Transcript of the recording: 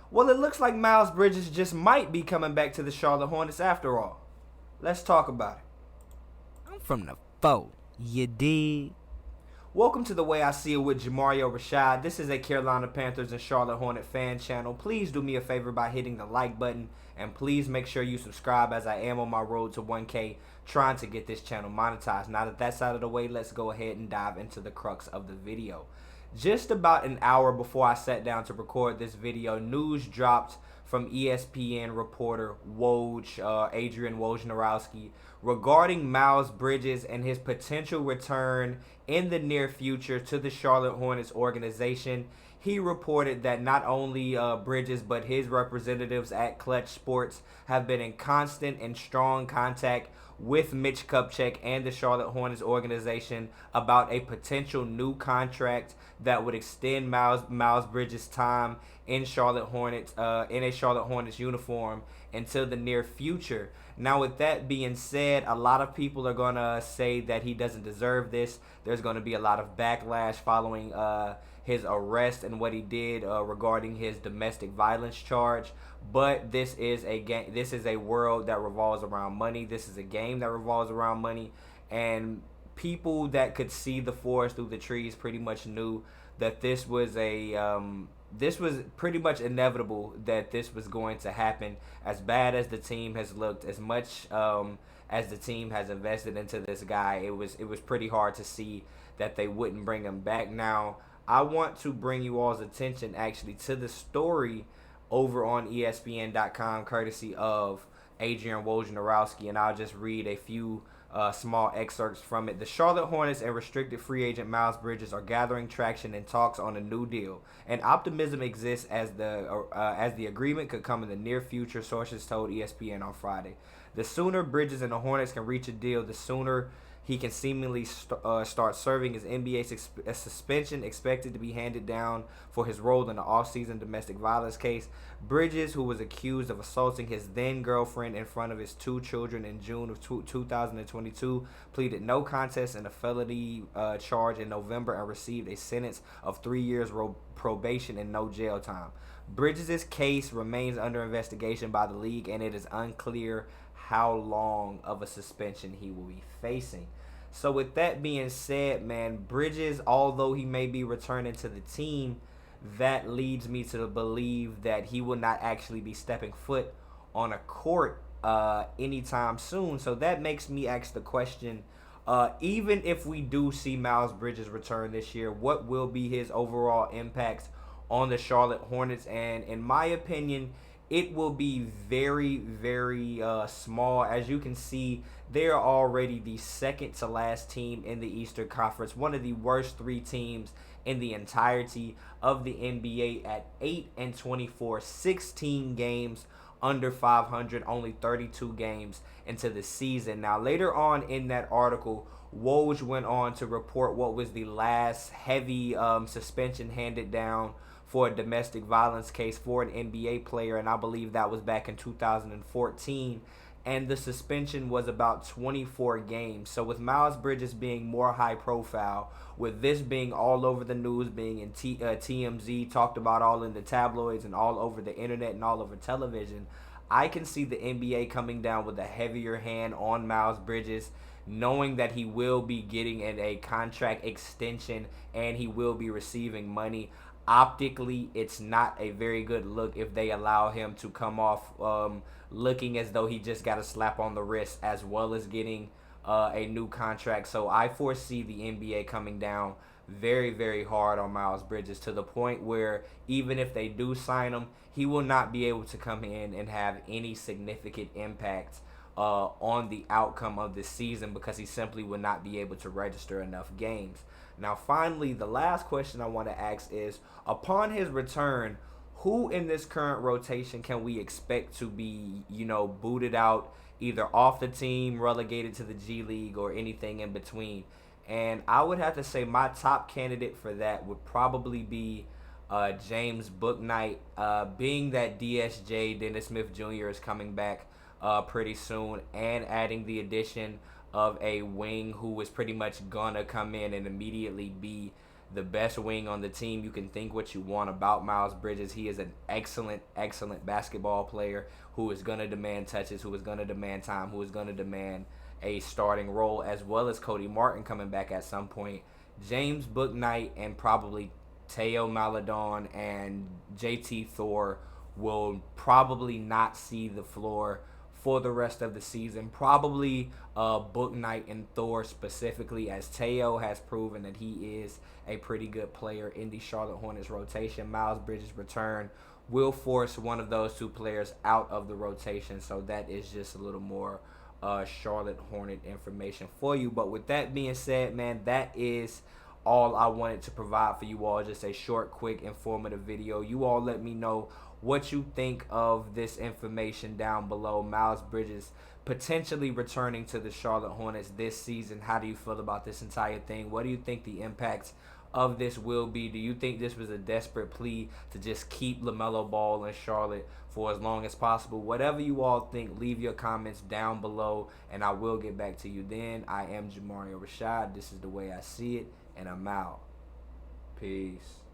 Well, it looks like Miles Bridges just might be coming back to the Charlotte Hornets after all. Let's talk about it. I'm from the foe. You dig? Welcome to The Way I See It with Jamario Rashad. This is a Carolina Panthers and Charlotte Hornet fan channel. Please do me a favor by hitting the like button, and please make sure you subscribe, as I am on my road to 1K trying to get this channel monetized. Now that that's out of the way, let's go ahead and dive into the crux of the video. Just about an hour before I sat down to record this video, news dropped from ESPN reporter Adrian Wojnarowski regarding Miles Bridges and his potential return in the near future to the Charlotte Hornets organization. He reported that not only Bridges but his representatives at Clutch Sports have been in constant and strong contact with Mitch Kupchak and the Charlotte Hornets organization about a potential new contract that would extend Miles Bridges' time in a Charlotte Hornets uniform until the near future. Now, with that being said, a lot of people are gonna say that he doesn't deserve this. There's gonna be a lot of backlash following his arrest and what he did regarding his domestic violence charge. But this is a game. This is a world that revolves around money. This is a game that revolves around money, and people that could see the forest through the trees pretty much knew that this was pretty much inevitable, that this was going to happen. As bad as the team has looked, as much as the team has invested into this guy, it was pretty hard to see that they wouldn't bring him back. Now, I want to bring you all's attention actually to the story over on ESPN.com, courtesy of Adrian Wojnarowski, and I'll just read a few small excerpts from it. The Charlotte Hornets and restricted free agent Miles Bridges are gathering traction in talks on a new deal, and optimism exists as the agreement could come in the near future, sources told ESPN on Friday. The sooner Bridges and the Hornets can reach a deal, the sooner he can seemingly start serving his NBA suspension, expected to be handed down for his role in the offseason domestic violence case. Bridges, who was accused of assaulting his then-girlfriend in front of his two children in June of 2022, pleaded no contest in a felony charge in November and received a sentence of 3 years probation and no jail time. Bridges' case remains under investigation by the league, and it is unclear how long of a suspension he will be facing. So with that being said, man, Bridges, although he may be returning to the team, that leads me to believe that he will not actually be stepping foot on a court anytime soon. So that makes me ask the question, even if we do see Miles Bridges return this year, what will be his overall impacts on the Charlotte Hornets? And in my opinion, it will be very, very small. As you can see, they are already the second to last team in the Eastern Conference, one of the worst three teams in the entirety of the NBA at 8-24, 16 games under 500, only 32 games into the season. Now, later on in that article, Woj went on to report what was the last heavy suspension handed down for a domestic violence case for an NBA player, and I believe that was back in 2014, and the suspension was about 24 games. So with Miles Bridges being more high profile, with this being all over the news, being in TMZ, talked about all in the tabloids and all over the internet and all over television, I can see the NBA coming down with a heavier hand on Miles Bridges, knowing that he will be getting a contract extension and he will be receiving money. Optically, it's not a very good look if they allow him to come off looking as though he just got a slap on the wrist, as well as getting a new contract. So I foresee the NBA coming down very, very hard on Miles Bridges, to the point where even if they do sign him, he will not be able to come in and have any significant impact on the outcome of this season, because he simply will not be able to register enough games. Now, finally, the last question I want to ask is, upon his return, who in this current rotation can we expect to be, booted out, either off the team, relegated to the G League, or anything in between? And I would have to say my top candidate for that would probably be James Bouknight, being that DSJ, Dennis Smith Jr., is coming back pretty soon, and adding the addition of a wing who is pretty much gonna come in and immediately be the best wing on the team. You can think what you want about Miles Bridges. He is an excellent, excellent basketball player who is going to demand touches, who is going to demand time, who is going to demand a starting role, as well as Cody Martin coming back at some point. James Bouknight and probably Teo Maledon and JT Thor will probably not see the floor for the rest of the season. Probably Bouknight and Thor specifically, as Teo has proven that he is a pretty good player in the Charlotte Hornets rotation. Miles Bridges' return will force one of those two players out of the rotation, so that is just a little more Charlotte Hornet information for you. But with that being said, man, that is all I wanted to provide for you all. Just a short, quick, informative video. You all let me know what you think of this information down below. Miles Bridges potentially returning to the Charlotte Hornets this season. How do you feel about this entire thing? What do you think the impact of this will be? Do you think this was a desperate plea to just keep LaMelo Ball in Charlotte for as long as possible? Whatever you all think, leave your comments down below, and I will get back to you then. I am Jamario Rashad. This is the way I see it, and I'm out. Peace.